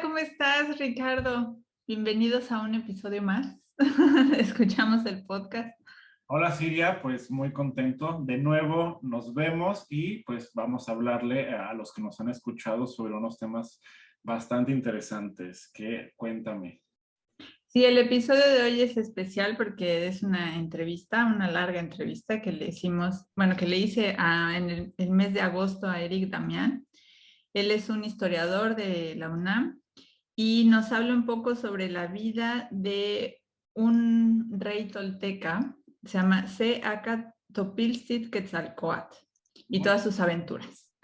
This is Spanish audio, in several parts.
¿cómo estás, Ricardo? Bienvenidos a un episodio más. Escuchamos el podcast. Hola Siria, pues muy contento. De nuevo nos vemos y pues vamos a hablarle a los que nos han escuchado sobre unos temas bastante interesantes. Cuéntame. Sí, el episodio de hoy es especial porque es una entrevista, una larga entrevista que le hicimos, bueno, que le hice en el mes de agosto a Eric Damián. Él es un historiador de la UNAM y nos habla un poco sobre la vida de un rey tolteca, se llama Topiltzin-Quetzalcóatl, y todas sus aventuras.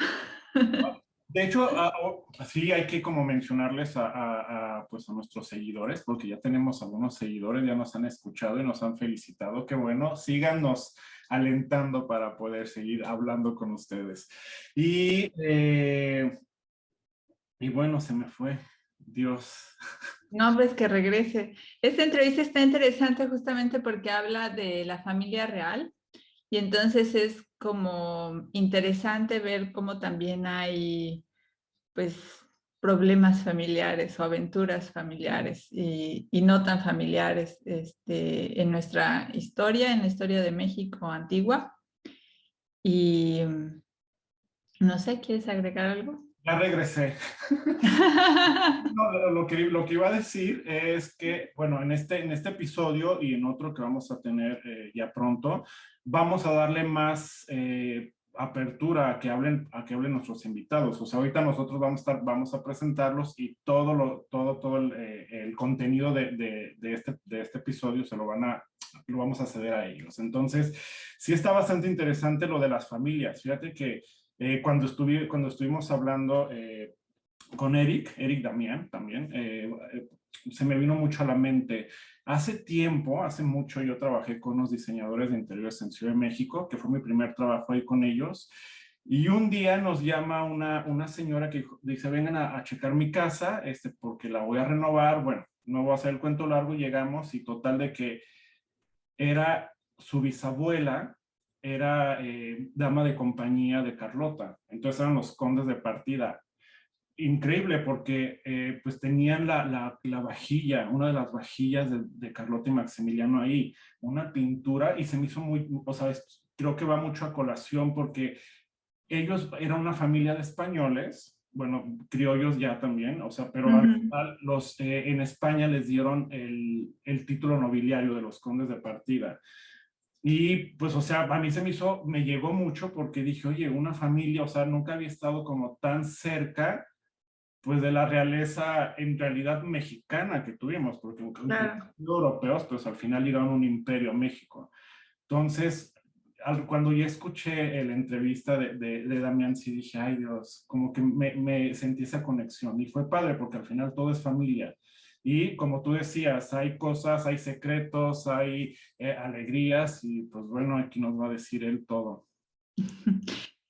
De hecho, sí hay que como mencionarles pues a nuestros seguidores, porque ya tenemos algunos seguidores, ya nos han escuchado y nos han felicitado. Qué bueno, síganos alentando para poder seguir hablando con ustedes. Y bueno, se me fue. Dios. No, pues que regrese. Esta entrevista está interesante justamente porque habla de la familia real y entonces es como interesante ver cómo también hay pues problemas familiares o aventuras familiares y no tan familiares en nuestra historia, en la historia de México antigua. Y no sé, ¿quieres agregar algo? Ya regresé. No, lo que iba a decir es que, bueno, en este episodio y en otro que vamos a tener ya pronto, vamos a darle más apertura a que hablen nuestros invitados. O sea, ahorita nosotros vamos a presentarlos y todo el contenido de este episodio lo vamos a ceder a ellos. Entonces, sí está bastante interesante lo de las familias. Fíjate que cuando estuvimos hablando con Eric Damián también, se me vino mucho a la mente. Hace mucho, yo trabajé con unos diseñadores de interiores en Ciudad de México, que fue mi primer trabajo ahí con ellos. Y un día nos llama una señora que dice, vengan a checar mi casa, porque la voy a renovar. Bueno, no voy a hacer el cuento largo, llegamos y total de que era su bisabuela, era dama de compañía de Carlota. Entonces eran los condes de partida. Increíble porque pues tenían la vajilla, una de las vajillas de Carlota y Maximiliano ahí, una pintura y se me hizo o sea, creo que va mucho a colación porque ellos eran una familia de españoles, bueno, criollos ya también, o sea, pero al final en España les dieron el título nobiliario de los condes de partida. Y pues, o sea, a mí me llegó mucho porque dije, oye, una familia, o sea, nunca había estado como tan cerca pues de la realeza en realidad mexicana que tuvimos, porque aunque Claro. europeos, pues al final llegaron a un imperio a México. Entonces, cuando ya escuché la entrevista de Damián, sí dije, ay Dios, como que me sentí esa conexión. Y fue padre porque al final todo es familia. Y como tú decías, hay cosas, hay secretos, hay alegrías y pues bueno, aquí nos va a decir él todo.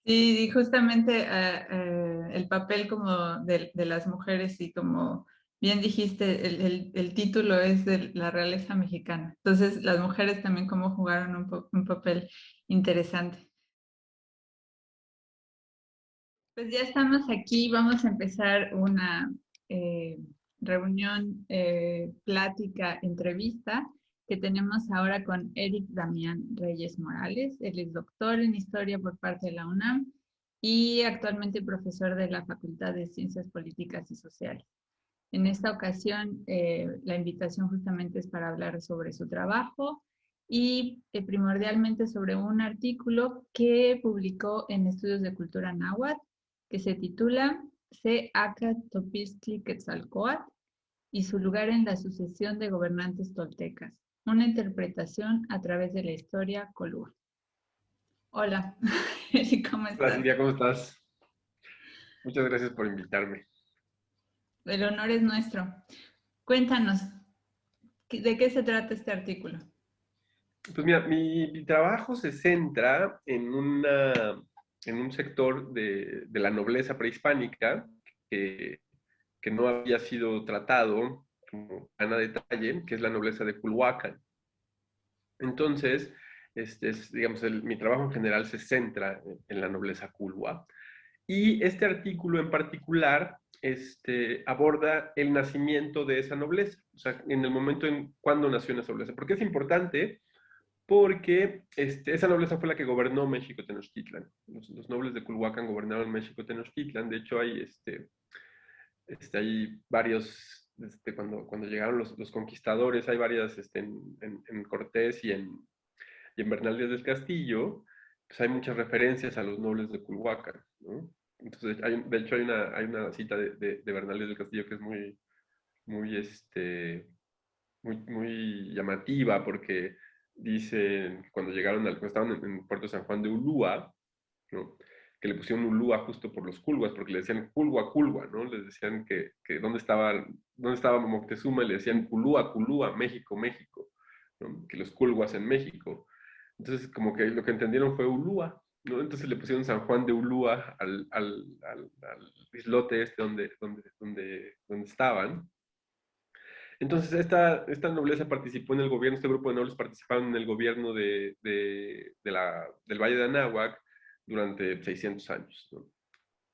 Sí, y justamente el papel como de las mujeres y como bien dijiste, el título es de la realeza mexicana. Entonces, las mujeres también como jugaron un papel interesante. Pues ya estamos aquí, vamos a empezar una eh, reunión, plática, entrevista que tenemos ahora con Eric Damián Reyes Morales. Él es doctor en historia por parte de la UNAM y actualmente profesor de la Facultad de Ciencias Políticas y Sociales. En esta ocasión, la invitación justamente es para hablar sobre su trabajo y primordialmente sobre un artículo que publicó en Estudios de Cultura Náhuatl, que se titula Se Aca Topistli Quetzalcóatl y su lugar en la sucesión de gobernantes toltecas, una interpretación a través de la historia Colúa. Hola, ¿cómo Hola estás? Silvia, ¿cómo estás? Muchas gracias por invitarme. El honor es nuestro. Cuéntanos, ¿de qué se trata este artículo? Pues mira, mi trabajo se centra en un sector de la nobleza prehispánica que, que no había sido tratado como tan a detalle, que es la nobleza de Culhuacán. Entonces, digamos, mi trabajo en general se centra en la nobleza culhua. Y este artículo en particular aborda el nacimiento de esa nobleza, o sea, en el momento en cuando nació esa nobleza. ¿Por qué es importante? Porque esa nobleza fue la que gobernó México Tenochtitlan. Los nobles de Culhuacán gobernaron México Tenochtitlan. De hecho, hay varios, cuando llegaron los conquistadores, hay varias en Cortés y en Bernal Díaz del Castillo, pues hay muchas referencias a los nobles de Culhuacán, ¿no? Entonces, de hecho, hay una cita de Bernal Díaz del Castillo que es muy, muy llamativa, porque dicen, cuando estaban en Puerto San Juan de Ulúa, ¿no? Que le pusieron Ulúa justo por los culhuas, porque le decían Culhua, Culhua, ¿no? Les decían que dónde estaba Moctezuma, y le decían Culúa, Culúa, México, México, ¿no? Que los culhuas en México. Entonces, como que lo que entendieron fue Ulúa, ¿no? Entonces le pusieron San Juan de Ulúa al islote donde estaban. Entonces, esta nobleza participó en el gobierno, este grupo de nobles participaron en el gobierno del Valle de Anáhuac durante 600 años, ¿no?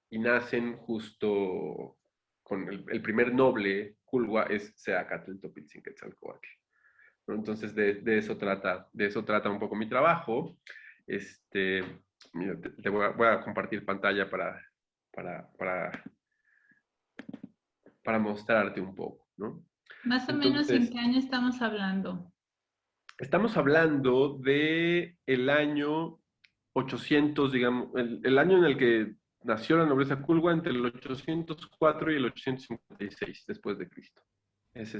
Y nacen justo con el primer noble, Culhua, es Seacatl Topiltzin-Quetzalcóatl, ¿no? Entonces, de eso trata un poco mi trabajo. Mira, voy a compartir pantalla para, para mostrarte un poco, ¿no? Más o menos, ¿en Entonces, qué año estamos hablando? estamos hablando de el año 800, digamos, el año en el que nació la nobleza Culhua, entre el 804 y el 856 después de Cristo. Es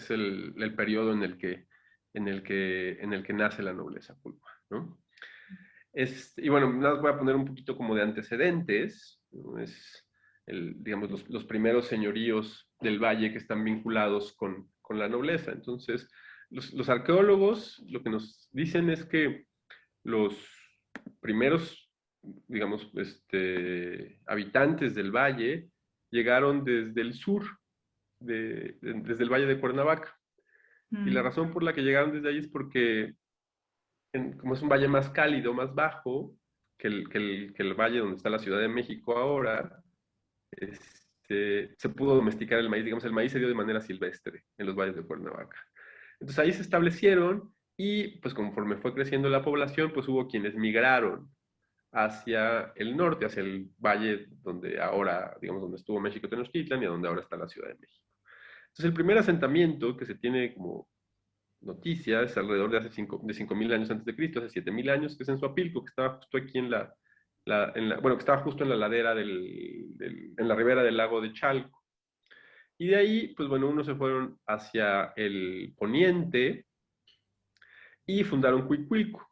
el periodo en el que nace la nobleza Culhua, ¿no? Y bueno, nada, voy a poner un poquito como de antecedentes, ¿no? Digamos, los primeros señoríos del valle que están vinculados con la nobleza. Entonces, los arqueólogos lo que nos dicen es que los primeros, digamos, habitantes del valle llegaron desde el sur, desde el valle de Cuernavaca. Y la razón por la que llegaron desde ahí es porque, como es un valle más cálido, más bajo que el valle donde está la Ciudad de México ahora, se pudo domesticar el maíz. Digamos, el maíz se dio de manera silvestre en los valles de Cuernavaca. Entonces ahí se establecieron y pues conforme fue creciendo la población, pues hubo quienes migraron hacia el norte, hacia el valle donde ahora, digamos, donde estuvo México Tenochtitlan y donde ahora está la Ciudad de México. Entonces el primer asentamiento que se tiene como noticia es alrededor de 5.000 años antes de Cristo, hace 7.000 años, que es en Suapilco, que estaba justo aquí bueno, que estaba justo en la ladera en la ribera del lago de Chalco. Y de ahí, pues bueno, unos se fueron hacia el poniente y fundaron Cuicuilco,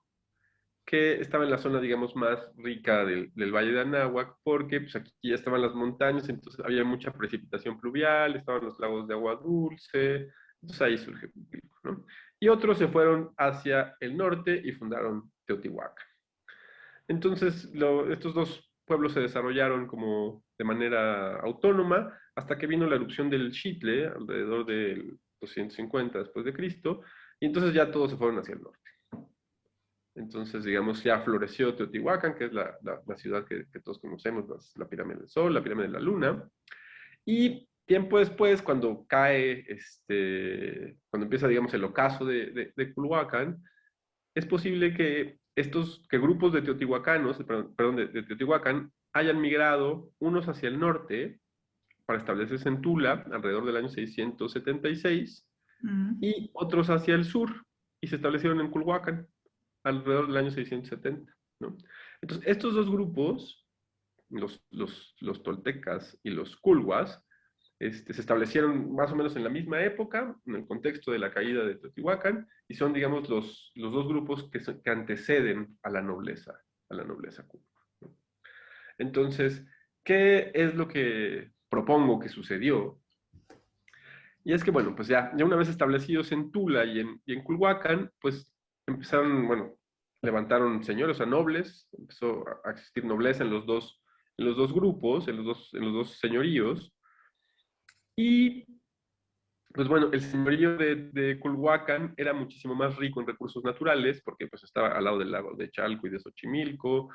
que estaba en la zona, digamos, más rica del Valle de Anáhuac, porque pues aquí ya estaban las montañas, entonces había mucha precipitación pluvial, estaban los lagos de agua dulce, entonces ahí surge Cuicuilco, ¿no? Y otros se fueron hacia el norte y fundaron Teotihuacán. Entonces, estos dos pueblos se desarrollaron como de manera autónoma hasta que vino la erupción del Xitle, alrededor del 250 después de Cristo, y entonces ya todos se fueron hacia el norte. Entonces, digamos, ya floreció Teotihuacán, que es la ciudad que todos conocemos, la pirámide del Sol, la pirámide de la Luna. Y tiempo después, cuando cuando empieza, digamos, el ocaso de Culhuacán, es posible que grupos de teotihuacanos, perdón, de Teotihuacán, hayan migrado unos hacia el norte para establecerse en Tula alrededor del año 676 y otros hacia el sur y se establecieron en Culhuacán alrededor del año 670, ¿no? Entonces, estos dos grupos, los toltecas y los culhuas, se establecieron más o menos en la misma época, en el contexto de la caída de Teotihuacán, y son, digamos, los dos grupos que anteceden a la nobleza culhua, ¿no? Entonces, ¿qué es lo que propongo que sucedió? Y es que, bueno, pues ya una vez establecidos en Tula y en Culhuacán, pues empezaron, bueno, levantaron señores, o sea, nobles, empezó a existir nobleza en los dos grupos, en los dos señoríos, y pues bueno, el señorío de Culhuacán era muchísimo más rico en recursos naturales, porque pues estaba al lado del lago de Chalco y de Xochimilco,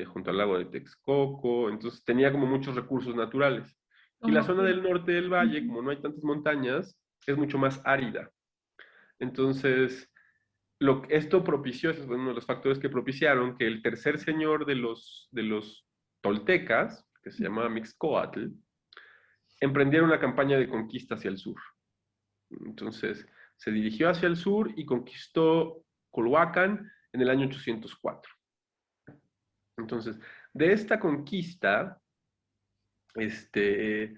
junto al lago de Texcoco, entonces tenía como muchos recursos naturales. Y la Como zona que, del norte del valle, ujú, como no hay tantas montañas, es mucho más árida. Entonces, esto propició, ese es uno de los factores que propiciaron que el tercer señor de los toltecas, que se llamaba Mixcoatl, emprendiera una campaña de conquista hacia el sur. Entonces, se dirigió hacia el sur y conquistó Culhuacán en el año 804. Entonces, de esta conquista, este,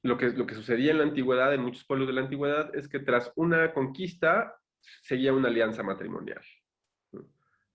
lo que sucedía en la antigüedad, en muchos pueblos de la antigüedad, es que tras una conquista seguía una alianza matrimonial, ¿no?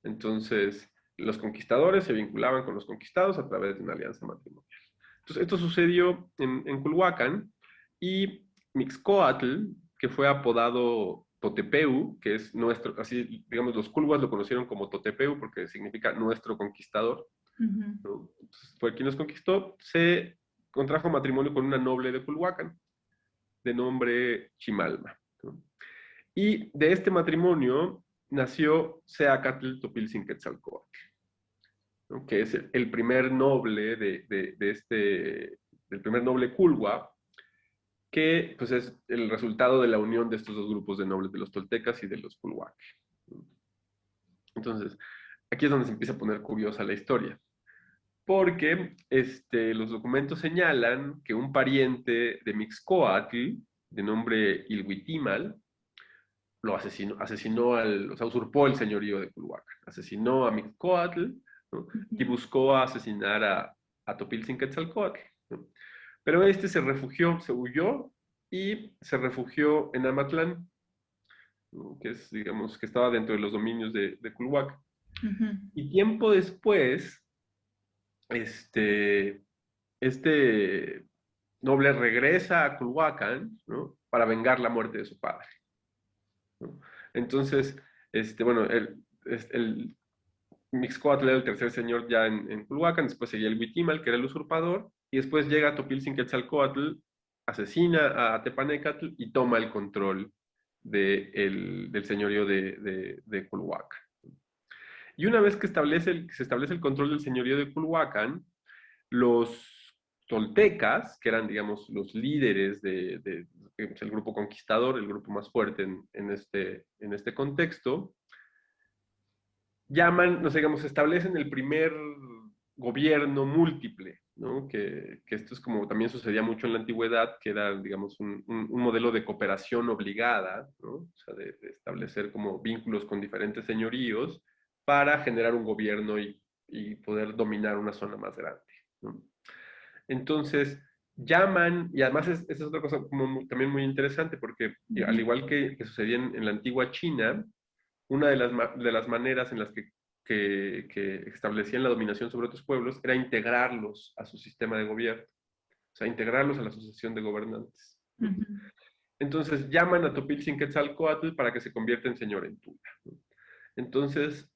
Entonces, los conquistadores se vinculaban con los conquistados a través de una alianza matrimonial. Entonces, esto sucedió en Culhuacán y Mixcoatl, que fue apodado Totepeu, que es nuestro, así, digamos, los culhuas lo conocieron como Totepeu porque significa nuestro conquistador, ujú. ¿no? Entonces, fue quien los conquistó, se contrajo matrimonio con una noble de Culhuacán, de nombre Chimalma, ¿no? Y de este matrimonio nació Seacatl Topilzin-Quetzalcóatl, ¿no? Que es el primer noble del primer noble culhua, que pues es el resultado de la unión de estos dos grupos de nobles, de los toltecas y de los culhuac. Entonces, aquí es donde se empieza a poner curiosa la historia, porque los documentos señalan que un pariente de Mixcoatl, de nombre Ilhuitimal, lo o sea, usurpó el señorío de Culhuacán, asesinó a Mixcoatl, ¿no? Y Ujú. buscó asesinar a Topilzin-Quetzalcóatl, ¿no? Pero este se refugió, se huyó y se refugió en Amatlán, ¿no? Que es, digamos, que estaba dentro de los dominios de Culhuacán. Ujú. Y tiempo después, este, este noble regresa a Culhuacán, ¿no? Para vengar la muerte de su padre, ¿no? Entonces, bueno, el Mixcoatl era el tercer señor ya en Culhuacán, después seguía el Huitimal, que era el usurpador, y después llega Topilzin-Quetzalcóatl, asesina a Tepanecatl y toma el control del señorío de Culhuacán. Y una vez que se establece el control del señorío de Culhuacán, los toltecas, que eran, digamos, los líderes el grupo conquistador, el grupo más fuerte en este contexto, llaman, no sé, digamos, establecen el primer gobierno múltiple, ¿no? Que esto es como también sucedía mucho en la antigüedad, que era, digamos, un modelo de cooperación obligada, ¿no? O sea, de establecer como vínculos con diferentes señoríos para generar un gobierno y poder dominar una zona más grande, ¿no? Entonces, llaman, y además esa es otra cosa como también muy interesante, porque al Ujú. igual que sucedía en la antigua China, una de las maneras en las que establecían la dominación sobre otros pueblos era integrarlos a su sistema de gobierno, o sea, integrarlos a la asociación de gobernantes, ¿no? Ujú. Entonces llaman a Topilzin-Quetzalcóatl para que se convierta en señor en Tula, ¿no? Entonces,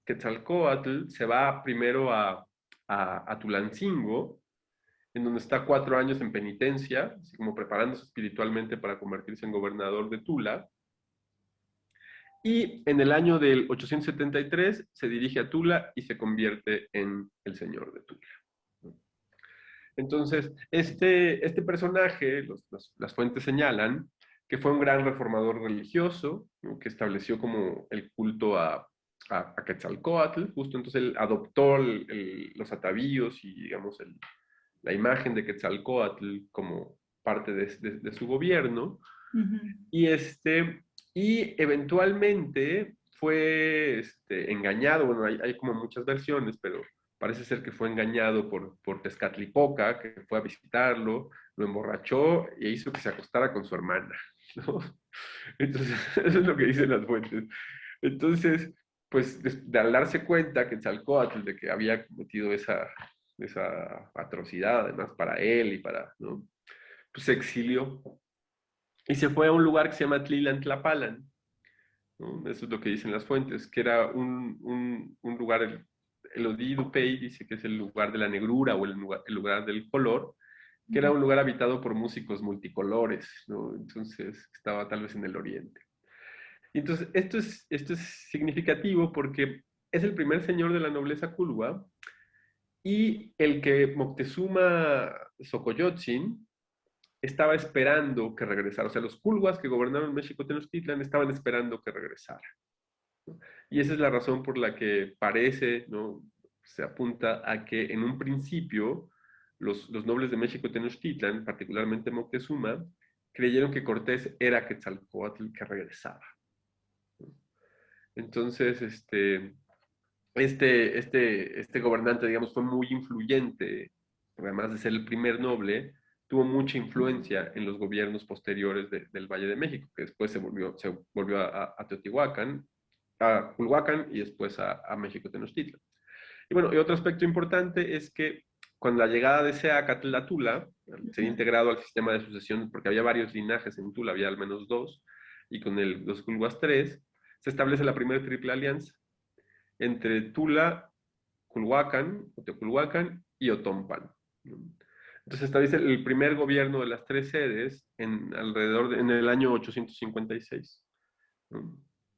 Quetzalcóatl se va primero a Tulancingo, en donde está 4 años en penitencia, así como preparándose espiritualmente para convertirse en gobernador de Tula. Y en el año del 873 se dirige a Tula y se convierte en el señor de Tula. Entonces, este personaje, las fuentes señalan que fue un gran reformador religioso, ¿no? Que estableció como el culto a Quetzalcóatl, justo entonces él adoptó los atavíos y, digamos, la imagen de Quetzalcóatl como parte de su gobierno, Ujú. y, eventualmente fue engañado. Bueno, hay como muchas versiones, pero parece ser que fue engañado por Tezcatlipoca, que fue a visitarlo, lo emborrachó e hizo que se acostara con su hermana, ¿no? Entonces, eso es lo que dicen las fuentes. Entonces, pues, al darse cuenta que Quetzalcóatl de que había cometido esa atrocidad, además para él y para, ¿no? Pues se exilió y se fue a un lugar que se llama Tlilan-Tlapalan, ¿no? Eso es lo que dicen las fuentes, que era un lugar, el Odí Dupey dice que es el lugar de la negrura o el lugar del color, que era un lugar habitado por músicos multicolores, ¿no? Entonces estaba tal vez en el oriente. Y entonces esto es significativo porque es el primer señor de la nobleza culhua y el que Moctezuma Xocoyotzin estaba esperando que regresara. O sea, los culhuas que gobernaron México Tenochtitlan estaban esperando que regresara. Y esa es la razón por la que parece, ¿no? Se apunta a que en un principio los nobles de México Tenochtitlan, particularmente Moctezuma, creyeron que Cortés era Quetzalcóatl que regresaba. Entonces, este gobernante, digamos, fue muy influyente, además de ser el primer noble, tuvo mucha influencia en los gobiernos posteriores del Valle de México, que después se volvió a Teotihuacán, a Culhuacán y después a México Tenochtitlan. Y bueno, y otro aspecto importante es que con la llegada de Seacatl a Tula, al ser integrado al sistema de sucesión, porque había varios linajes en Tula, había al menos dos, y con los Culhuas tres, se establece la primera triple alianza entre Tula, Culhuacán, Teoculhuacán y Otompan. Entonces establece el primer gobierno de las tres sedes en el año 856.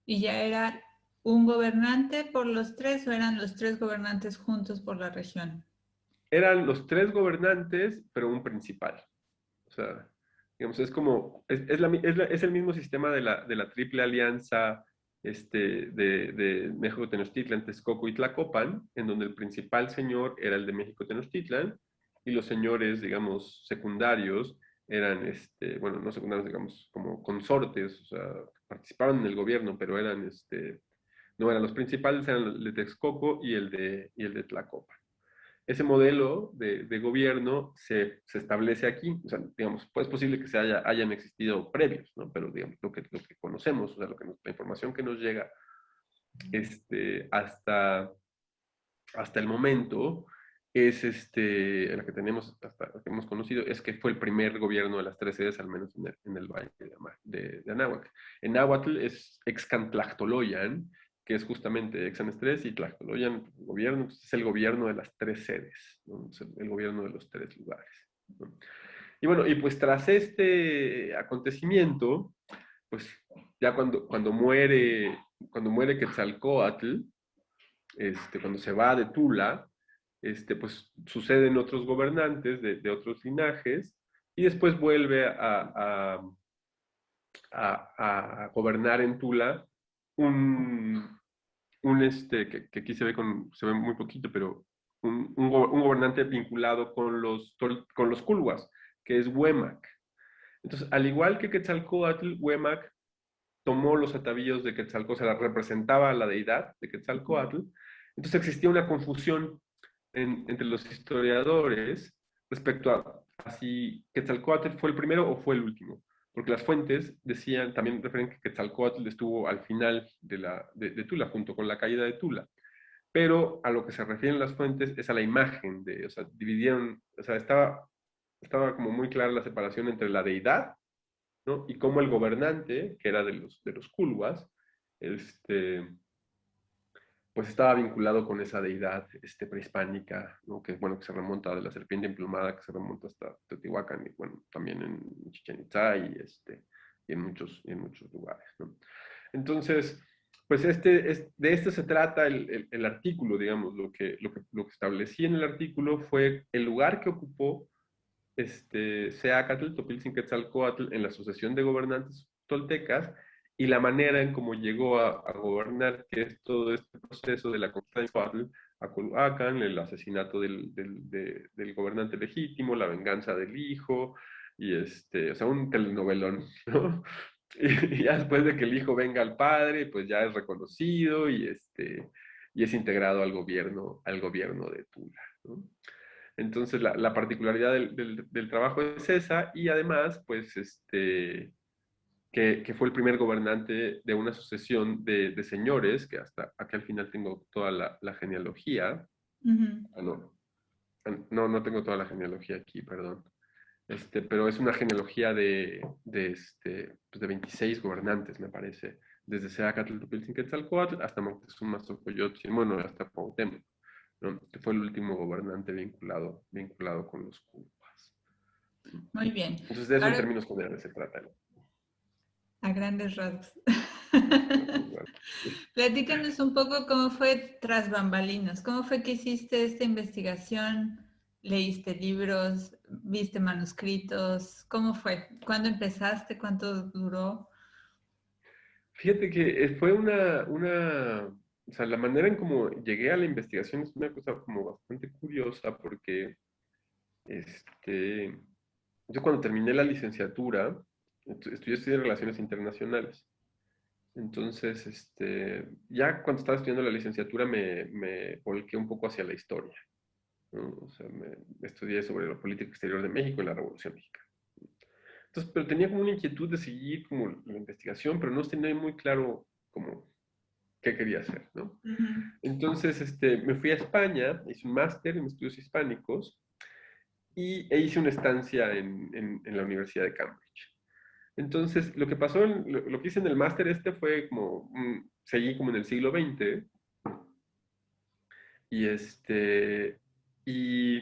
¿Y ya era un gobernante por los tres o eran los tres gobernantes juntos por la región? Eran los tres gobernantes, pero un principal. O sea, digamos, es el mismo sistema de la triple alianza de México Tenochtitlan, Texcoco y Tlacopan, en donde el principal señor era el de México Tenochtitlan, y los señores, digamos, secundarios eran, bueno, no secundarios, digamos, como consortes, o sea, participaban en el gobierno, pero no eran los principales, eran el de Texcoco y el de Tlacopan. Ese modelo de gobierno se establece aquí. O sea, digamos, pues es posible que hayan existido previos, ¿no? Pero digamos, lo que conocemos, o sea, la información que nos llega hasta el momento es la que tenemos, hasta la que hemos conocido, es que fue el primer gobierno de las tres sedes, al menos en el valle de Anáhuac. En náhuatl es Excantlachtoloyan, que es justamente Exanestres, y Tlachtoloyan, gobierno, es el gobierno de las tres sedes, ¿no? Es el gobierno de los tres lugares, ¿no? Y bueno, y pues tras este acontecimiento, pues ya cuando muere Quetzalcóatl, cuando se va de Tula, pues suceden otros gobernantes de otros linajes y después vuelve a gobernar en Tula que aquí se ve muy poquito, pero un gobernante vinculado con los culhuas, que es Huemac. Entonces, al igual que Quetzalcóatl, Huemac tomó los atavíos de Quetzalcóatl, se la representaba a la deidad de Quetzalcóatl. Entonces existía una confusión entre los historiadores respecto a si Quetzalcóatl fue el primero o fue el último. Porque las fuentes también refieren que Quetzalcóatl estuvo al final de Tula, junto con la caída de Tula. Pero a lo que se refieren las fuentes es a la imagen, o sea, dividieron, o sea, estaba como muy clara la separación entre la deidad, ¿no? Y cómo el gobernante, que era de los culhuas, pues estaba vinculado con esa deidad prehispánica, ¿no? Que, bueno, que se remonta de la serpiente emplumada, que se remonta hasta Teotihuacán, y bueno, también en Chichén Itzá y en muchos lugares, ¿no? Entonces, pues de esto se trata el artículo, digamos. Lo que establecí en el artículo fue el lugar que ocupó Seacatl, Topiltzin-Quetzalcóatl, en la sucesión de gobernantes toltecas, y la manera en cómo llegó a gobernar, que es todo este proceso de la conquista de Teotihuacán a Culhuacán, el asesinato del gobernante legítimo, la venganza del hijo, y o sea, un telenovelón, ¿no? Y ya después de que el hijo venga al padre, pues ya es reconocido y es integrado al gobierno de Tula, ¿no? Entonces, la particularidad del trabajo es esa, y además, pues, que fue el primer gobernante de una sucesión de señores, que hasta acá al final tengo toda la genealogía. No tengo toda la genealogía aquí, perdón. Pero es una genealogía pues de 26 gobernantes, me parece, desde Seacatl, Topiltzin-Quetzalcóatl hasta Moctezuma Xocoyotzin, bueno, hasta Cuauhtémoc, ¿no? Que fue el último gobernante vinculado con los culhuas. Muy bien. Entonces, de eso en Ahora, términos generales se trata, ¿no? A grandes rasgos. Platícanos un poco cómo fue tras bambalinas. ¿Cómo fue que hiciste esta investigación? ¿Leíste libros? ¿Viste manuscritos? ¿Cómo fue? ¿Cuándo empezaste? ¿Cuánto duró? Fíjate que fue o sea, la manera en cómo llegué a la investigación es una cosa como bastante curiosa porque, este, yo cuando terminé la licenciatura, estudié Relaciones Internacionales. Entonces, ya cuando estaba estudiando la licenciatura me volqué un poco hacia la historia, ¿no? O sea, estudié sobre la política exterior de México y la Revolución Mexicana. Entonces, pero tenía como una inquietud de seguir como la investigación, pero no tenía muy claro como qué quería hacer, ¿no? Ujú, Entonces, me fui a España, hice un máster en estudios hispánicos e hice una estancia en la Universidad de Cambridge. Entonces, lo que pasó, lo que hice en el máster fue como, seguí como en el siglo XX y y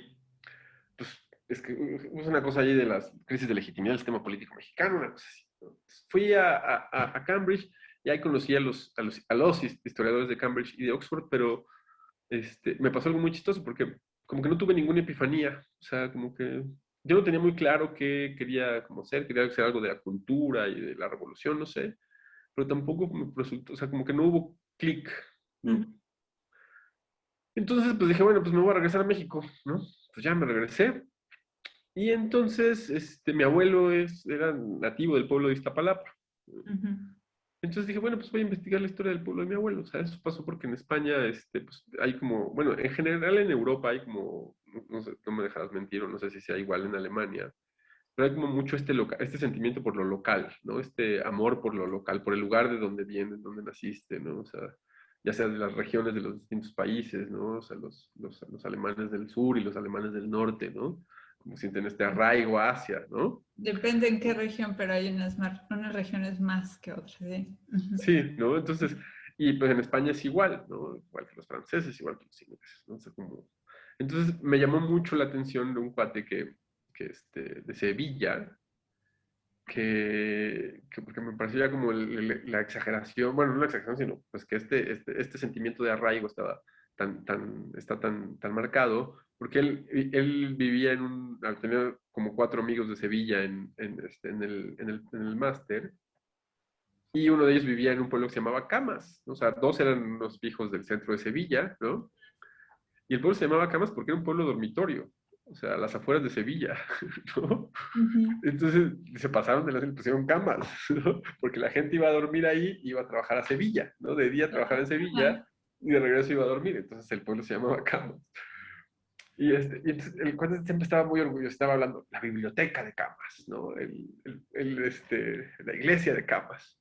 pues es que es una cosa ahí de las crisis de legitimidad del sistema político mexicano, una cosa así, ¿no? Fui a Cambridge y ahí conocí a los historiadores de Cambridge y de Oxford, pero me pasó algo muy chistoso porque como que no tuve ninguna epifanía, o sea, como que yo no tenía muy claro qué quería como ser, quería hacer algo de la cultura y de la revolución, no sé, pero tampoco me resultó, o sea, como que no hubo clic, ujú, ¿no? Entonces, pues dije, bueno, pues me voy a regresar a México, ¿no? Pues ya me regresé. Y entonces, mi abuelo era nativo del pueblo de Iztapalapa. ujú, Entonces dije, bueno, pues voy a investigar la historia del pueblo de mi abuelo. O sea, eso pasó porque en España, pues hay como, bueno, en general en Europa hay como, no sé, no me dejarás mentir, o no sé si sea igual en Alemania, pero hay como mucho este sentimiento por lo local, ¿no? Este amor por lo local, por el lugar de donde vienes, donde naciste, ¿no? O sea, ya sea de las regiones de los distintos países, ¿no? O sea, los alemanes del sur y los alemanes del norte, ¿no? Como sienten este sí. arraigo hacia, ¿no? Depende en qué región, pero hay unas regiones más que otras, ¿sí? Ujú, Sí, ¿no? Entonces, y pues en España es igual, ¿no? Igual que los franceses, igual que los ingleses, ¿no? O sea, como... Entonces me llamó mucho la atención de un cuate de Sevilla, porque me parecía como la exageración, bueno, no la exageración, sino pues que este sentimiento de arraigo está tan marcado, porque él vivía tenía como 4 amigos de Sevilla en el máster, y uno de ellos vivía en un pueblo que se llamaba Camas, ¿no? O sea, dos eran unos hijos del centro de Sevilla, ¿no? Y el pueblo se llamaba Camas porque era un pueblo dormitorio, o sea, a las afueras de Sevilla, ¿no? ujú. Entonces se pasaron de las y pusieron camas, ¿no? Porque la gente iba a dormir ahí, iba a trabajar a Sevilla, ¿no? De día trabajaba en Sevilla Ajá. y de regreso iba a dormir. Entonces el pueblo se llamaba Camas. Y entonces el cuate siempre estaba muy orgulloso, estaba hablando, la biblioteca de Camas, ¿no? La iglesia de Camas.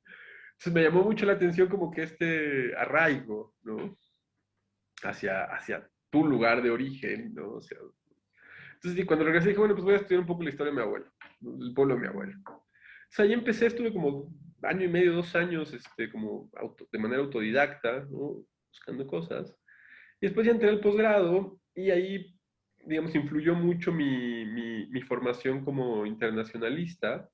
Entonces me llamó mucho la atención como que este arraigo, ¿no? Hacia tu lugar de origen, ¿no? O sea, entonces, y cuando regresé dije, bueno, pues voy a estudiar un poco la historia de mi abuelo, ¿no? El pueblo de mi abuelo. O sea, ahí empecé, estuve como año y medio, 2 años, como de manera autodidacta, ¿no? Buscando cosas. Y después ya entré al posgrado y ahí, digamos, influyó mucho mi formación como internacionalista,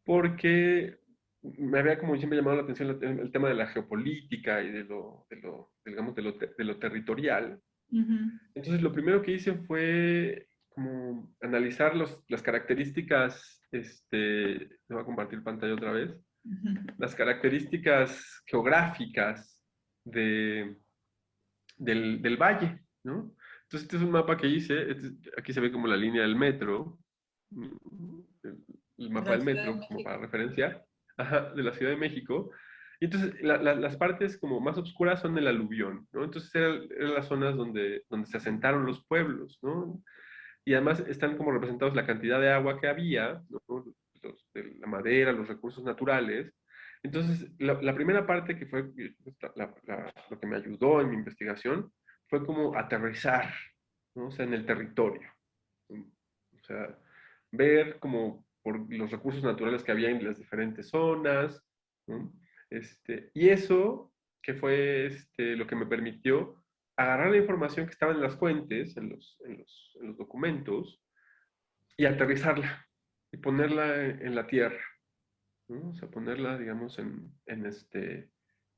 porque me había como siempre llamado la atención el tema de la geopolítica y digamos, de lo territorial. Ujú, Entonces, lo primero que hice fue como analizar las características, te voy a compartir pantalla otra vez, ujú. las características geográficas de, del valle, ¿no? Entonces, este es un mapa que hice, aquí se ve como la línea del metro, el, el De mapa la del Ciudad de metro como México. para referencia, ajá, de la Ciudad de México. Y entonces las partes como más oscuras son el aluvión, ¿no? Entonces eran las zonas donde se asentaron los pueblos, ¿no? Y además están como representados la cantidad de agua que había, ¿no? De la madera, los recursos naturales. Entonces, la primera parte que fue lo que me ayudó en mi investigación fue como aterrizar, ¿no? O sea, en el territorio. O sea, ver como por los recursos naturales que había en las diferentes zonas, ¿no? Y eso que fue lo que me permitió agarrar la información que estaba en las fuentes, en los documentos, y aterrizarla y ponerla en la tierra, ¿no? O sea, ponerla, digamos, en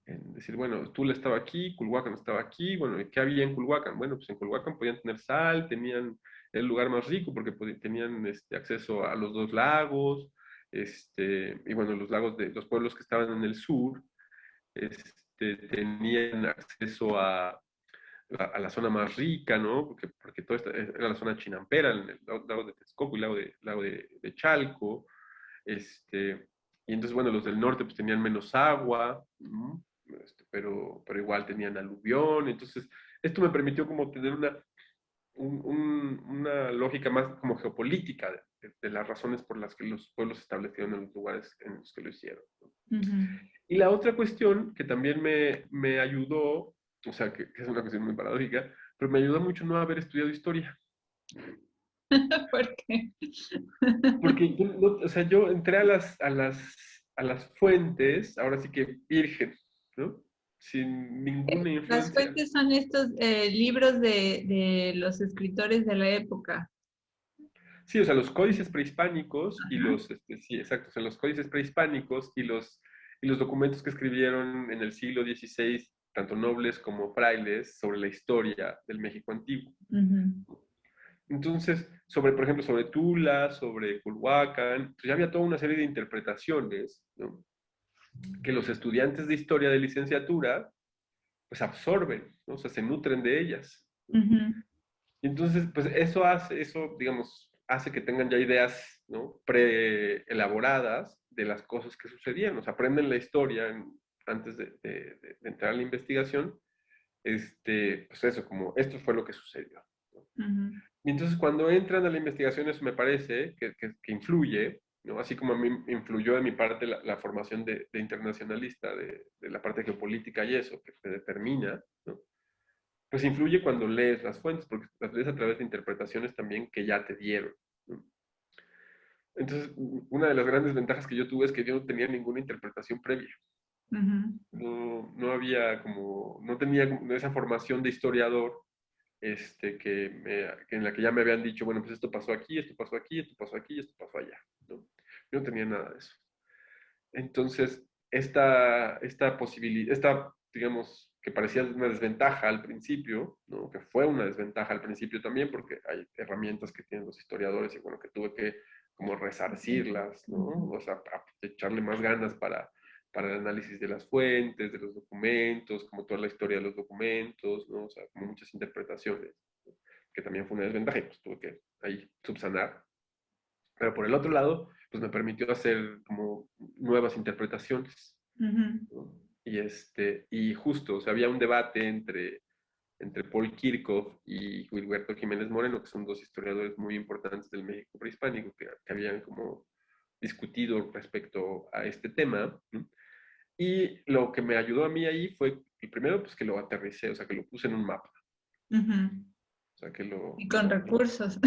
decir, bueno, Tula estaba aquí, Culhuacán estaba aquí, bueno, ¿y qué había en Culhuacán? Bueno, pues en Culhuacán podían tener sal, tenían el lugar más rico porque tenían acceso a los dos lagos, y bueno, los lagos de los pueblos que estaban en el sur, tenían acceso a la zona más rica, ¿no? Porque toda esta era la zona chinampera, el lago de Texcoco y lago de Chalco, y entonces, bueno, los del norte pues tenían menos agua, ¿no? pero igual tenían aluvión, entonces esto me permitió como tener una lógica más como geopolítica de las razones por las que los pueblos se establecieron en los lugares en los que lo hicieron, ¿no? Ujú. Y la otra cuestión que también me ayudó, o sea, que es una cuestión muy paradójica, pero me ayudó mucho no haber estudiado historia. ¿Por qué? Porque o sea, yo entré a las fuentes, ahora sí que virgen, ¿no? Sin ninguna Las influencia. fuentes son estos libros de los escritores de la época. Sí, o sea, los códices prehispánicos y Ajá. sí, exacto, o sea, los códices prehispánicos y los documentos que escribieron en el siglo XVI, tanto nobles como frailes, sobre la historia del México antiguo. Ujú. Entonces, por ejemplo, sobre Tula, sobre Culhuacán, pues ya había toda una serie de interpretaciones, ¿no? Que los estudiantes de historia de licenciatura, pues absorben, ¿no? O sea, se nutren de ellas. Ujú. Y entonces, pues eso, digamos, hace que tengan ya ideas, ¿no? Preelaboradas de las cosas que sucedían. O sea, aprenden la historia antes de entrar a la investigación. Pues eso, como esto fue lo que sucedió, ¿no? Ujú. Y entonces cuando entran a la investigación, eso me parece que influye, ¿no? Así como a mí influyó de mi parte la formación de internacionalista, de la parte geopolítica y eso, que te determina, ¿no? Pues influye cuando lees las fuentes, porque las lees a través de interpretaciones también que ya te dieron, ¿no? Entonces, una de las grandes ventajas que yo tuve es que yo no tenía ninguna interpretación previa. Ujú. No había no tenía esa formación de historiador, que en la que ya me habían dicho, bueno, pues esto pasó aquí, esto pasó aquí, esto pasó aquí, esto pasó allá, ¿no? Yo no tenía nada de eso. Entonces, esta posibilidad, digamos, que parecía una desventaja al principio, ¿no? Que fue una desventaja al principio también, porque hay herramientas que tienen los historiadores y bueno, que tuve que como resarcirlas, ¿no? O sea, echarle más ganas para el análisis de las fuentes, de los documentos, como toda la historia de los documentos, ¿no? O sea, como muchas interpretaciones, ¿no? Que también fue una desventaja y pues tuve que ahí subsanar. Pero por el otro lado, pues me permitió hacer como nuevas interpretaciones, Ujú. ¿no? Y justo, o sea, había un debate entre Paul Kirchhoff y Gilberto Jiménez Moreno, que son dos historiadores muy importantes del México prehispánico, que habían como discutido respecto a este tema, ¿no? Y lo que me ayudó a mí ahí fue, el primero, pues que lo aterricé, o sea, que lo puse en un mapa, Ujú. o sea, que Y con recursos.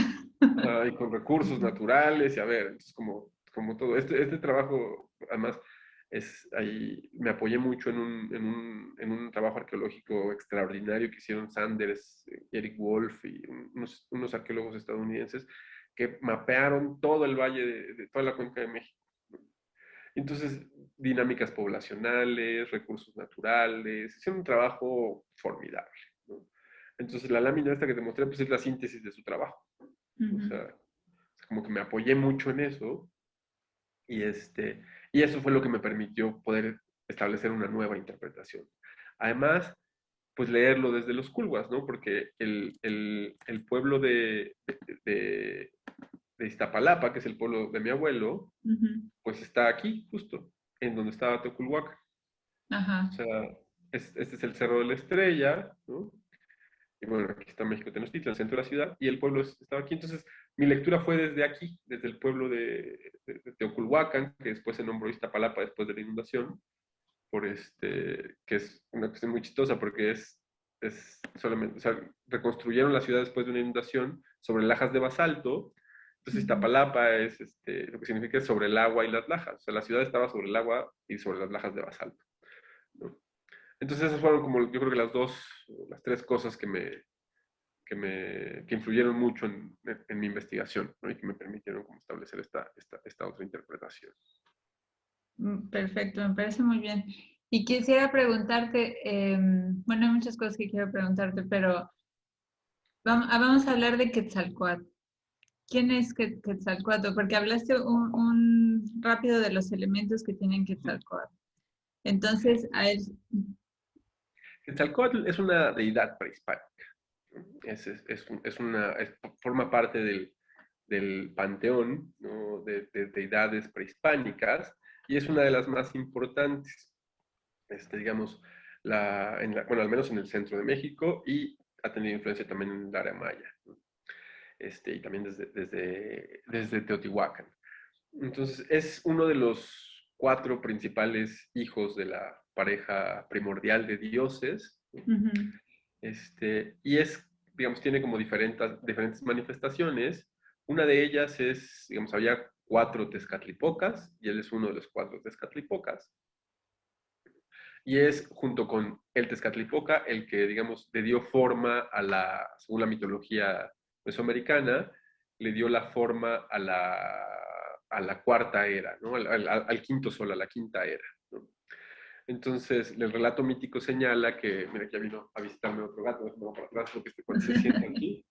y con recursos naturales, y a ver, entonces como todo, este trabajo, además, ahí me apoyé mucho en un trabajo arqueológico extraordinario que hicieron Sanders, Eric Wolf y unos arqueólogos estadounidenses que mapearon todo el valle de toda la cuenca de México. Entonces, dinámicas poblacionales, recursos naturales, hicieron un trabajo formidable, ¿no? Entonces, la lámina esta que te mostré, pues es la síntesis de su trabajo. O Ujú. sea, como que me apoyé mucho en eso y, y eso fue lo que me permitió poder establecer una nueva interpretación. Además, pues leerlo desde los culhuas, ¿no? Porque el pueblo de Iztapalapa, que es el pueblo de mi abuelo, Ujú. pues está aquí, justo, en donde estaba Teoculhuacan. O Ajá. sea, este es el Cerro de la Estrella, ¿no? Y bueno, aquí está México Tenochtitlan, el centro de la ciudad, y el pueblo estaba aquí. Entonces, mi lectura fue desde aquí, desde el pueblo de Teoculhuacan, que después se nombró Iztapalapa después de la inundación, que es una cuestión muy chistosa porque es solamente, o sea, reconstruyeron la ciudad después de una inundación sobre lajas de basalto. Entonces, Ujú. Iztapalapa lo que significa es sobre el agua y las lajas. O sea, la ciudad estaba sobre el agua y sobre las lajas de basalto, ¿no? Entonces, esas fueron como, yo creo que las tres cosas que influyeron mucho en mi investigación, ¿no? Y que me permitieron como establecer esta otra interpretación. Perfecto, me parece muy bien. Y quisiera preguntarte, bueno, hay muchas cosas que quiero preguntarte, pero vamos a hablar de Quetzalcóatl. ¿Quién es Quetzalcóatl? Porque hablaste un rápido de los elementos que tienen Quetzalcóatl. Entonces, a él... Quetzalcóatl es una deidad prehispánica. Forma parte del panteón, ¿no?, de deidades prehispánicas y es una de las más importantes, digamos, bueno, al menos en el centro de México y ha tenido influencia también en el área maya, ¿no? Y también desde Teotihuacán. Entonces, es uno de los 4 principales hijos de la pareja primordial de dioses, ¿no? Ujú. Y digamos, tiene como diferentes manifestaciones. Una de ellas es, digamos, había 4 Tezcatlipocas y él es uno de los 4 Tezcatlipocas. Y es junto con el Tezcatlipoca el que, digamos, le dio forma según la mitología mesoamericana, le dio la forma a la cuarta era, ¿no? Al quinto sol, a la quinta era, ¿no? Entonces, el relato mítico señala que, mira, ya vino a visitarme otro gato, déjame para atrás porque este cuate se sienta aquí.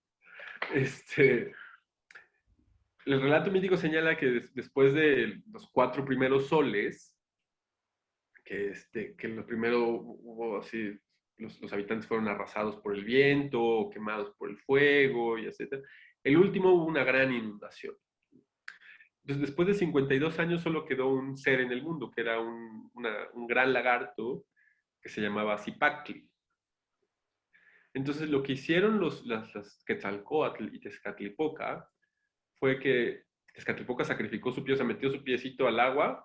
El relato mítico señala que después de los 4 primeros soles, que lo primero hubo así, los habitantes fueron arrasados por el viento, o quemados por el fuego, y etc. El último hubo una gran inundación. Entonces, después de 52 años solo quedó un ser en el mundo, que era un gran lagarto que se llamaba Zipactli. Entonces, lo que hicieron las Quetzalcóatl y Tezcatlipoca fue que Tezcatlipoca sacrificó su pie, o sea, metió su piecito al agua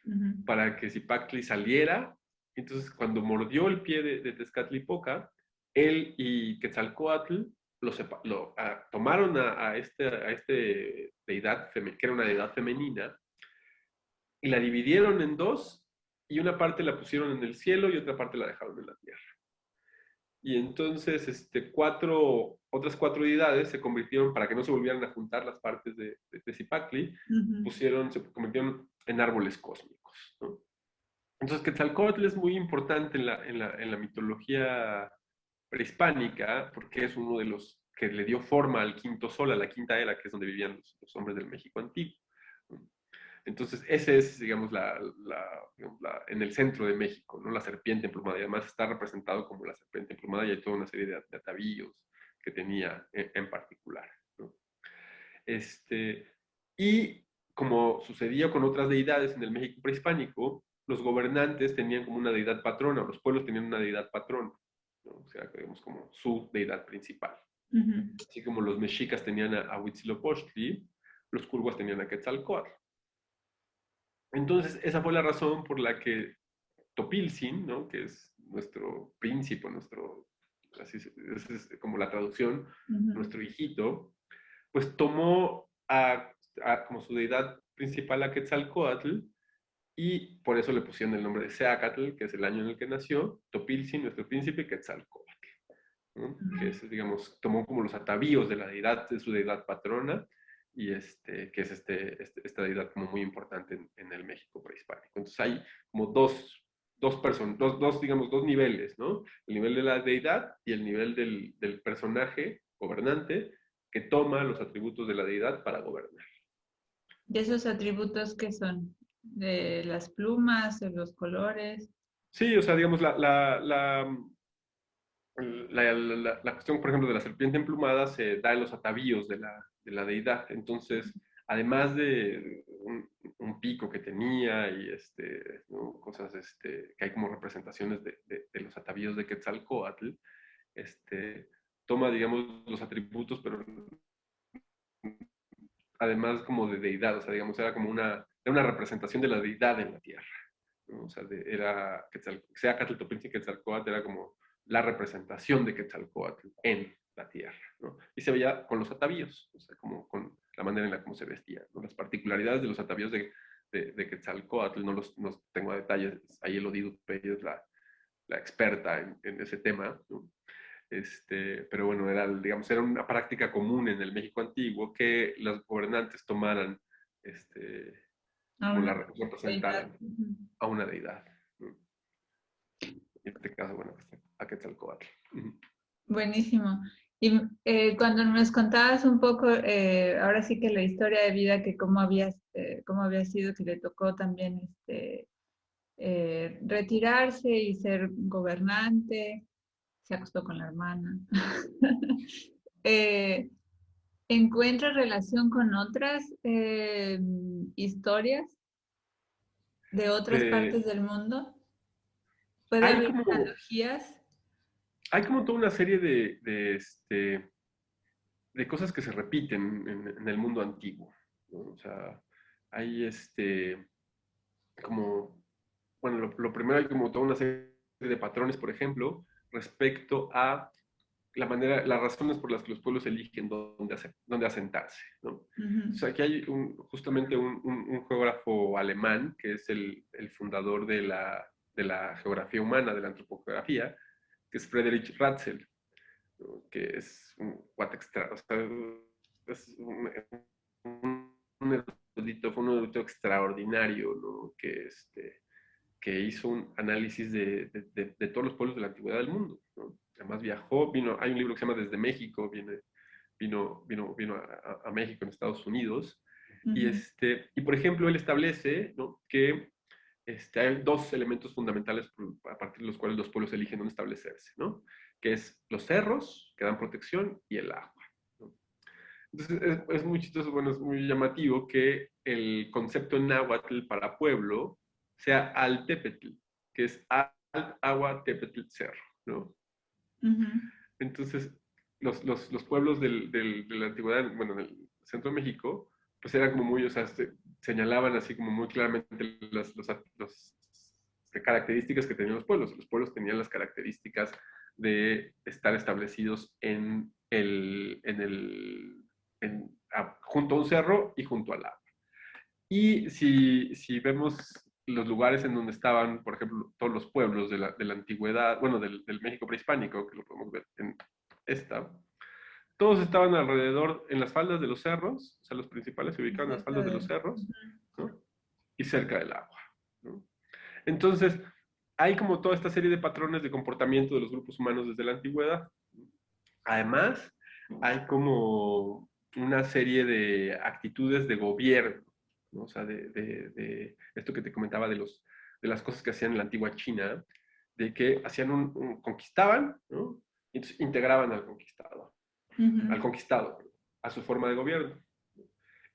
Ujú. para que Zipactli saliera. Entonces, cuando mordió el pie de Tezcatlipoca, él y Quetzalcóatl tomaron a este deidad, que era una deidad femenina, y la dividieron en dos, y una parte la pusieron en el cielo y otra parte la dejaron en la tierra. Y entonces otras 4 deidades se convirtieron, para que no se volvieran a juntar las partes de Zipactli, Ujú. se convirtieron en árboles cósmicos, ¿no? Entonces, Quetzalcóatl es muy importante en la mitología prehispánica porque es uno de los que le dio forma al quinto sol, a la quinta era, que es donde vivían los hombres del México antiguo. Entonces, ese es, digamos, en el centro de México, ¿no? La serpiente emplumada. Y además está representado como la serpiente emplumada y hay toda una serie de atavíos que tenía en particular, ¿no? Y como sucedía con otras deidades en el México prehispánico, los gobernantes tenían como una deidad patrona, los pueblos tenían una deidad patrona, ¿no? O sea, digamos como su deidad principal. Ujú. Así como los mexicas tenían a Huitzilopochtli, los curhuas tenían a Quetzalcóatl. Entonces, esa fue la razón por la que Topilzin, ¿no?, que es nuestro príncipe, así es como la traducción, Ujú. nuestro hijito, pues tomó como su deidad principal a Quetzalcóatl y por eso le pusieron el nombre de Seacatl, que es el año en el que nació, Topilzin, nuestro príncipe, Quetzalcóatl, ¿no? Que es, digamos, tomó como los atavíos de la deidad, de su deidad patrona, y que es esta deidad como muy importante en el México prehispánico. Entonces hay como digamos, dos niveles, ¿no? El nivel de la deidad y el nivel del personaje gobernante que toma los atributos de la deidad para gobernar. ¿De esos atributos qué son? ¿De las plumas, de los colores? Sí, o sea, digamos, la cuestión, por ejemplo, de la serpiente emplumada se da en los atavíos de la deidad. Entonces, además de un pico que tenía y ¿no?, cosas que hay como representaciones de los atavíos de Quetzalcóatl, toma, digamos, los atributos, pero además como de deidad, o sea, digamos, era como era una representación de la deidad en la tierra, ¿no? O sea, era Seacatl, Topilzin, Quetzalcóatl era como la representación de Quetzalcóatl en la tierra, ¿no? Y se veía con los atavíos, o sea, como con la manera en la como se vestían, ¿no? Las particularidades de los atavíos de Quetzalcóatl, no tengo a detalles, ahí Elodie Dupey es la experta en ese tema, ¿no? Pero bueno, era una práctica común en el México antiguo que los gobernantes tomaran A como la una deidad. representaran a una deidad. En este caso, bueno, pues, a Quetzalcóatl. Buenísimo. Y cuando nos contabas un poco, ahora sí que la historia de vida, que cómo había sido que le tocó también retirarse y ser gobernante, se acostó con la hermana. Eh, ¿Encuentra relación con otras historias de otras Eh, partes del mundo? ¿Puede hay, haber como, analogías? hay como toda una serie de cosas que se repiten en el mundo antiguo, ¿no? O sea, hay como, bueno, lo primero hay como toda una serie de patrones, por ejemplo, respecto a la manera, las razones por las que los pueblos eligen dónde asentarse, ¿no? O sea, aquí hay justamente un geógrafo alemán, que es el fundador de la geografía humana, de la antropogeografía, que es Friedrich Ratzel, ¿no? Que es un cuate extra, o sea, es un erudito, fue un erudito extraordinario, ¿no? Que hizo un análisis de todos los pueblos de la antigüedad del mundo, ¿no? Además viajó, hay un libro que se llama Desde México, vino a México en Estados Unidos, y por ejemplo él establece, ¿no?, que hay dos elementos fundamentales a partir de los cuales los pueblos eligen dónde establecerse, ¿no? Que es los cerros, que dan protección, y el agua, ¿no? Entonces es muy chistoso, bueno, es muy llamativo que el concepto en náhuatl para pueblo sea Altepetl, que es Alt, agua, Tepetl, cerro, ¿no? Entonces, los pueblos de la antigüedad, bueno, del centro de México, pues eran como muy, o sea, señalaban así como muy claramente las características que tenían los pueblos. Los pueblos tenían las características de estar establecidos junto a un cerro y junto al agua. Y si vemos los lugares en donde estaban, por ejemplo, todos los pueblos de la antigüedad, bueno, del México prehispánico, que lo podemos ver en esta, todos estaban alrededor, en las faldas de los cerros, o sea, los principales se ubicaban en las Cerca faldas de de... los cerros, ¿no? Y cerca del agua, ¿no? Entonces, hay como toda esta serie de patrones de comportamiento de los grupos humanos desde la antigüedad. Además, hay como una serie de actitudes de gobierno, ¿no? O sea, de esto que te comentaba de las cosas que hacían en la antigua China, de que hacían conquistaban, ¿no? Y entonces integraban al conquistado, a su forma de gobierno.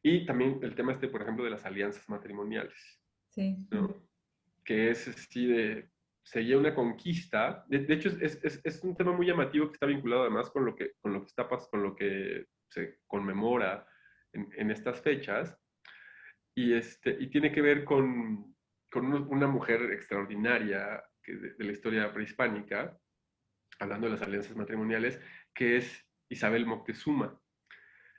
Y también el tema por ejemplo, de las alianzas matrimoniales, Sí. ¿no? Que es así seguía una conquista. De hecho, es un tema muy llamativo que está vinculado además con lo que con lo que se conmemora en estas fechas. Y tiene que ver con una mujer extraordinaria de la historia prehispánica, hablando de las alianzas matrimoniales, que es Isabel Moctezuma.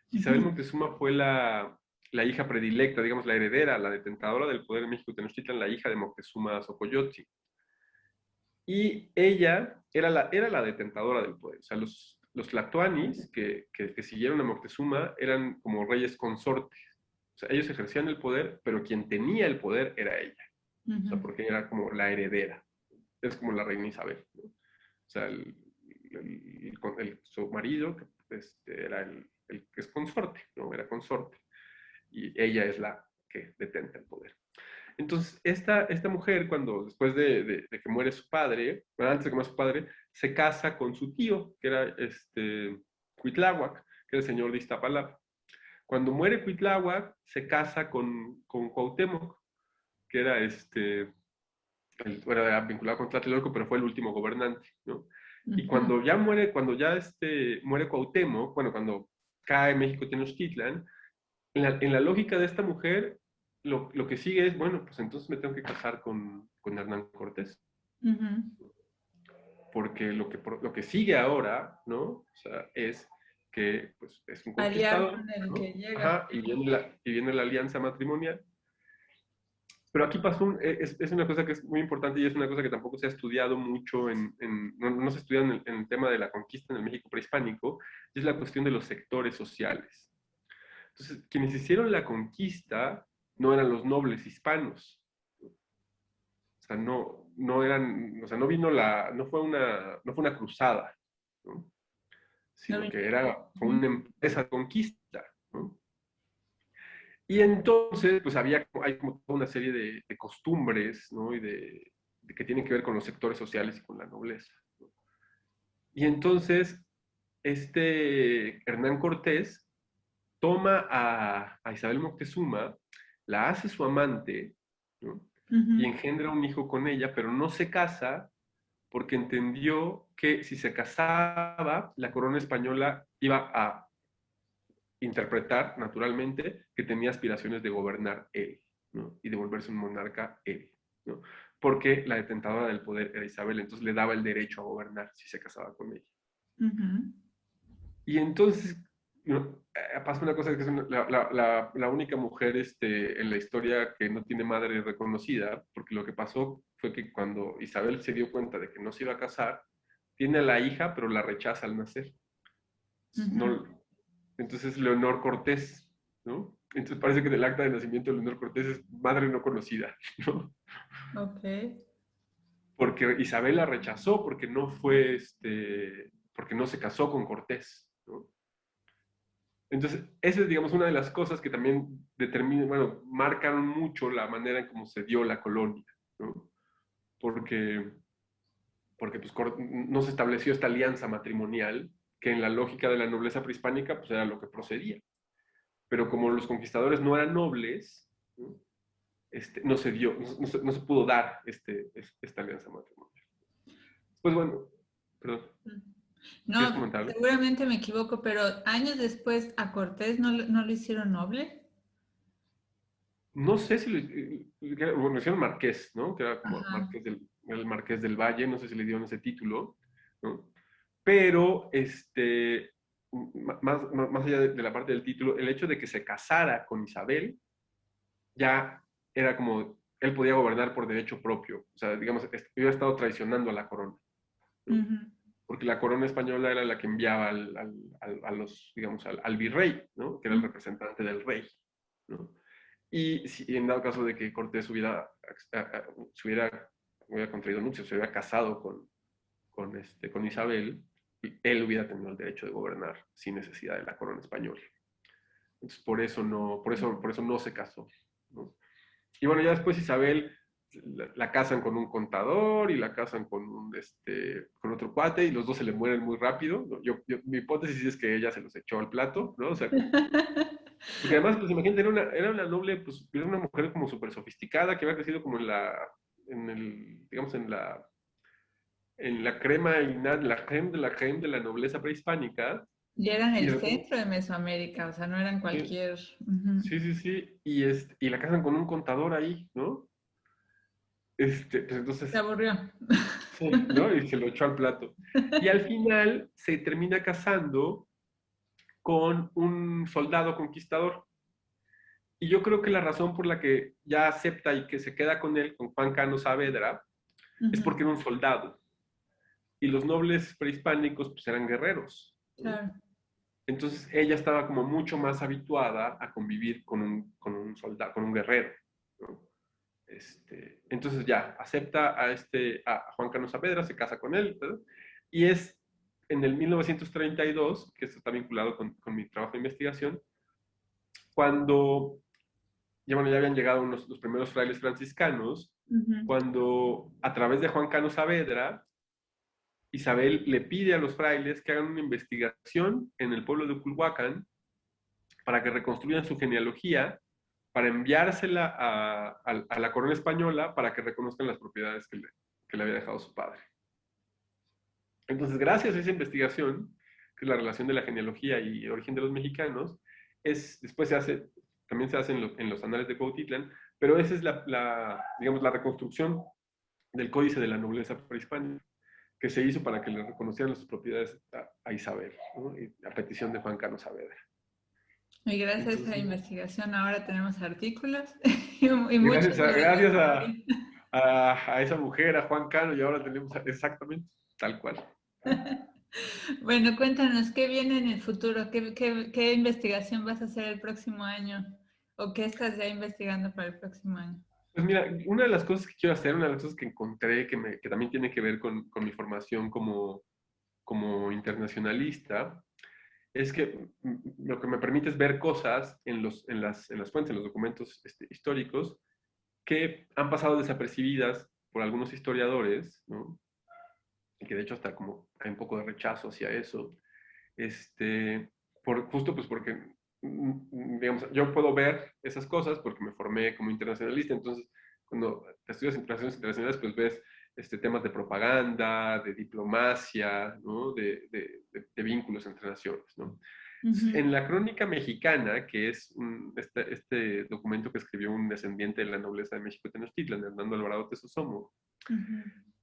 Isabel Moctezuma fue la hija predilecta, digamos, la heredera, la detentadora del poder en México Tenochtitlan, la hija de Moctezuma Xocoyotzin. Y ella era la detentadora del poder. O sea, los tlatoanis que siguieron a Moctezuma eran como reyes consortes. O sea, ellos ejercían el poder, pero quien tenía el poder era ella. O sea, porque ella era como la heredera. Es como la reina Isabel, ¿no? O sea, su marido era el que es consorte, ¿no? Era consorte. Y ella es la que detenta el poder. Entonces, esta mujer, después de que muere su padre, bueno, antes de que muera su padre, se casa con su tío, que era Cuitláhuac, que era el señor de Iztapalapa. Cuando muere Cuitláhuac, se casa con Cuauhtémoc, que era vinculado con Tlatelolco, pero fue el último gobernante, ¿no? Y muere Cuauhtémoc, bueno, cuando cae México Tenochtitlan, en la lógica de esta mujer, lo que sigue es, bueno, pues entonces me tengo que casar con Hernán Cortés. Porque lo que sigue ahora, ¿no? O sea, es que pues, es un Aliar conquistador, con el ¿no? que llega. Ajá, y viene la alianza matrimonial. Pero aquí pasó, es una cosa que es muy importante y es una cosa que tampoco se ha estudiado mucho, no se ha estudiado en el tema de la conquista en el México prehispánico, y es la cuestión de los sectores sociales. Entonces, quienes hicieron la conquista no eran los nobles hispanos. O sea, no eran, o sea, no fue una cruzada, ¿no? No Sino vi- que fue una empresa de conquista, ¿no? Y entonces, pues hay como toda una serie de costumbres, ¿no? Y de que tienen que ver con los sectores sociales y con la nobleza, ¿no? Y entonces, Hernán Cortés toma a Isabel Moctezuma, la hace su amante, ¿no? Y Ujú. engendra un hijo con ella, pero no se casa porque entendió que si se casaba, la corona española iba a interpretar naturalmente que tenía aspiraciones de gobernar él, ¿no? Y de volverse un monarca él, ¿no? Porque la detentadora del poder era Isabel, entonces le daba el derecho a gobernar si se casaba con ella. Ujú. Y entonces, ¿no? Pasa una cosa que es la única mujer en la historia que no tiene madre reconocida, porque lo que pasó fue que cuando Isabel se dio cuenta de que no se iba a casar, tiene a la hija, pero la rechaza al nacer. Ujú. No, entonces Leonor Cortés, ¿no? Entonces parece que en el acta de nacimiento de Leonor Cortés es madre no conocida, ¿no? Ok. Porque Isabel la rechazó porque no fue, porque no se casó con Cortés, ¿no? Entonces, esa es, digamos, una de las cosas que también bueno, marcaron mucho la manera en cómo se dio la colonia, ¿no? Porque, porque pues, no se estableció esta alianza matrimonial que en la lógica de la nobleza prehispánica pues era lo que procedía. Pero como los conquistadores no eran nobles, ¿no? No se dio, no se pudo dar esta alianza matrimonial. Pues bueno, perdón, ¿quieres No, comentarlo? seguramente me equivoco, pero años después a Cortés no lo hicieron noble. No sé si bueno, le hicieron marqués, ¿no? Que era como Ajá. el marqués del Valle, no sé si le dieron ese título, ¿no? Pero, más allá de la parte del título, el hecho de que se casara con Isabel ya era como, él podía gobernar por derecho propio, o sea, digamos, hubiera estado traicionando a la corona, ¿no? Ujú. Porque la corona española era la que enviaba a los, digamos, al virrey, ¿no? Que era el Ujú. representante del rey, ¿no? Y si en dado caso de que Cortés hubiera contraído nupcias, se hubiera casado con Isabel, él hubiera tenido el derecho de gobernar sin necesidad de la corona española. Entonces, por eso no se casó, ¿no? Y bueno, ya después Isabel la casan con un contador y la casan con otro cuate y los dos se le mueren muy rápido, ¿no? Mi hipótesis es que ella se los echó al plato, ¿no? O sea, porque además, pues imagínate, era una noble, pues era una mujer como súper sofisticada que había crecido como digamos, en la crema la creme de la nobleza prehispánica. Y eran Y el de repente, centro de Mesoamérica, o sea, no eran sí, cualquier. Ujú. sí, sí, sí, y la casan con un contador ahí, ¿no? Pues Se entonces, aburrió. sí, ¿no? Y se lo echó al plato. Y al final se termina casando con un soldado conquistador. Y yo creo que la razón por la que ya acepta y que se queda con él, con Juan Cano Saavedra, es Ujú. porque era un soldado. Y los nobles prehispánicos pues eran guerreros, ¿no? Claro. Entonces ella estaba como mucho más habituada a convivir con un soldado, con un guerrero, ¿no? Entonces ya, acepta a Juan Cano Saavedra, se casa con él, ¿no? Y es en el 1932, que esto está vinculado con mi trabajo de investigación, cuando bueno, ya habían llegado los primeros frailes franciscanos, Ujú. cuando a través de Juan Cano Saavedra, Isabel le pide a los frailes que hagan una investigación en el pueblo de Culhuacán para que reconstruyan su genealogía, para enviársela a la corona española para que reconozcan las propiedades que le había dejado su padre. Entonces, gracias a esa investigación, que es la relación de la genealogía y origen de los mexicanos, después también se hace en los anales de Cuautitlán, pero esa es digamos, la reconstrucción del códice de la nobleza prehispánica, que se hizo para que le reconocieran las propiedades a Isabel, ¿no? Y a petición de Juan Cano Saavedra. Y gracias a esa Entonces, investigación ahora tenemos artículos y mucho gracias a, sobre la gracias historia. a esa mujer, a Juan Cano, y ahora tenemos exactamente tal cual. Bueno, cuéntanos, ¿qué viene en el futuro? ¿Qué investigación vas a hacer el próximo año? o qué estás ya investigando para el próximo año? Pues mira, una de las cosas que quiero hacer, una de las cosas que encontré que también tiene que ver con mi formación como internacionalista, es que lo que me permite es ver cosas en las fuentes, en los documentos históricos, que han pasado desapercibidas por algunos historiadores, ¿no? Y que de hecho hasta como hay un poco de rechazo hacia eso, justo pues porque, digamos, yo puedo ver esas cosas porque me formé como internacionalista, entonces cuando estudias relaciones internacionales pues ves temas de propaganda, de diplomacia, ¿no? de vínculos entre naciones, ¿no? En la Crónica Mexicana, que es este documento que escribió un descendiente de la nobleza de México Tenochtitlan, Hernando Alvarado Tesosomo,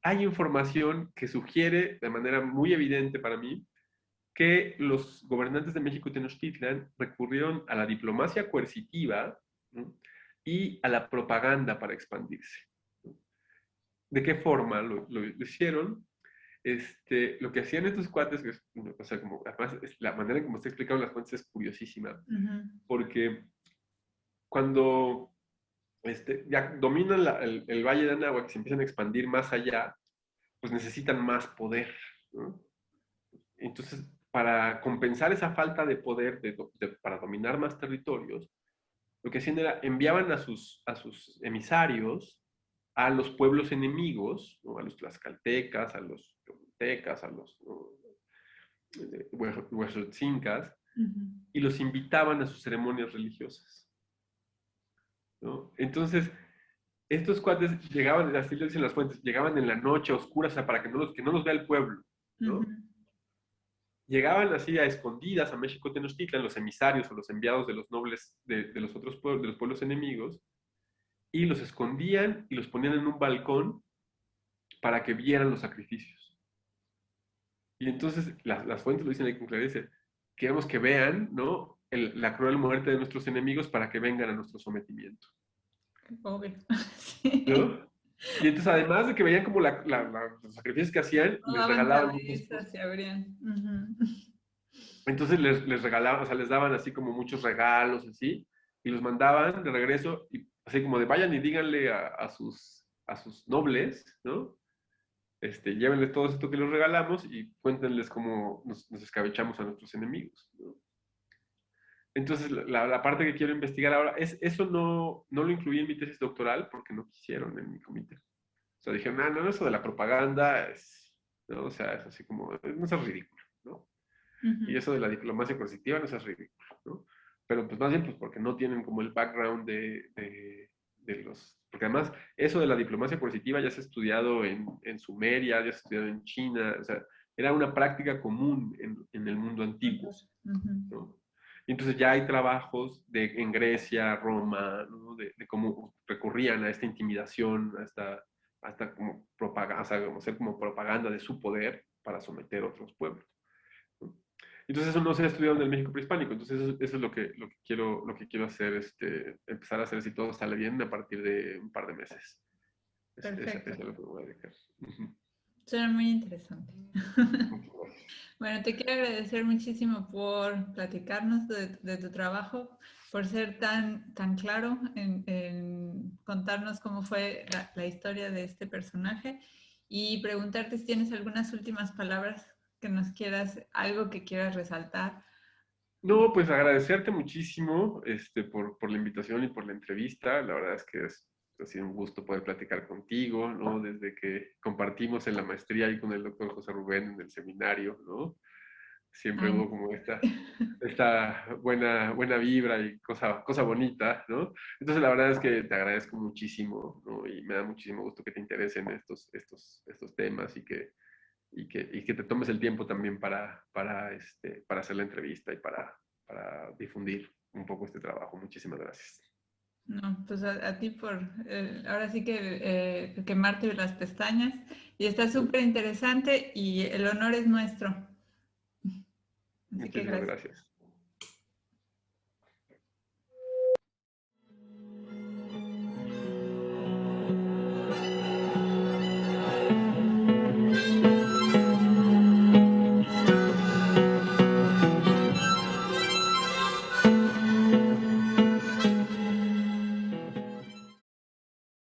hay información que sugiere de manera muy evidente para mí que los gobernantes de México Tenochtitlan recurrieron a la diplomacia coercitiva, ¿no? Y a la propaganda para expandirse, ¿no? ¿De qué forma lo hicieron? Lo que hacían estos cuates, que o sea, como, además, la manera en cómo está explicado en las fuentes es curiosísima, porque cuando ya dominan el Valle de Anáhuac, que se empiezan a expandir más allá, pues necesitan más poder, ¿no? Entonces, para compensar esa falta de poder para dominar más territorios, lo que hacían era enviaban a sus emisarios a los pueblos enemigos, ¿no? A los tlaxcaltecas, a los toltecas, a los huexotzincas, y los invitaban a sus ceremonias religiosas, ¿no? Entonces, estos cuates llegaban, así lo dicen las fuentes, llegaban en la noche oscura, o sea, para que no los vea el pueblo, ¿no? Llegaban así a escondidas a México Tenochtitlan los emisarios o los enviados de los nobles de los otros pueblos, de los pueblos enemigos, y los escondían y los ponían en un balcón para que vieran los sacrificios. Y entonces las fuentes lo dicen ahí con claridad, queremos que vean, ¿no? La cruel muerte de nuestros enemigos para que vengan a nuestro sometimiento. Obvio. Sí. ¿No? Y entonces, además de que veían como los sacrificios que hacían, les regalaban muchas cosas. Se abrían. Entonces les regalaban, o sea, les daban así como muchos regalos, así, y los mandaban de regreso, y así como de vayan y díganle a sus nobles, ¿no? Llévenles todo esto que les regalamos y cuéntenles cómo nos escabechamos a nuestros enemigos, ¿no? Entonces, la parte que quiero investigar ahora, eso no lo incluí en mi tesis doctoral porque no quisieron en mi comité. O sea, dijeron, no, eso de la propaganda ¿no? O sea, es así como, no es ridículo, ¿no? Y eso de la diplomacia coercitiva no es ridículo, ¿no? Pero pues más bien pues porque no tienen como el background de los... Porque además eso de la diplomacia coercitiva ya se ha estudiado en Sumeria, ya se ha estudiado en China, o sea, era una práctica común en el mundo antiguo, ¿no? Y entonces ya hay trabajos en Grecia, Roma, ¿no? de cómo recurrían a esta intimidación, hasta como propaganda, o sea, como hacer como propaganda de su poder para someter a otros pueblos, ¿no? Entonces eso no se ha estudiado en el México prehispánico, entonces eso es lo que quiero hacer, empezar a hacer si todo sale bien a partir de un par de meses. Perfecto. Eso es lo que me voy a dedicar. Suena muy interesante. Bueno, te quiero agradecer muchísimo por platicarnos de tu trabajo, por ser tan claro en contarnos cómo fue la historia de este personaje y preguntarte si tienes algunas últimas palabras que nos quieras, algo que quieras resaltar. No, pues agradecerte muchísimo por la invitación y por la entrevista. La verdad es que ha sido un gusto poder platicar contigo, ¿no? Desde que compartimos en la maestría y con el doctor José Rubén en el seminario, ¿no? Siempre hubo como esta buena vibra y cosa bonita, ¿no? Entonces la verdad es que te agradezco muchísimo, ¿no? Y me da muchísimo gusto que te interesen estos temas y que te tomes el tiempo también para hacer la entrevista y para difundir un poco este trabajo. Muchísimas gracias. No, pues a ti por, ahora sí que quemarte las pestañas. Y está súper interesante y el honor es nuestro. Así que Muchísimas gracias.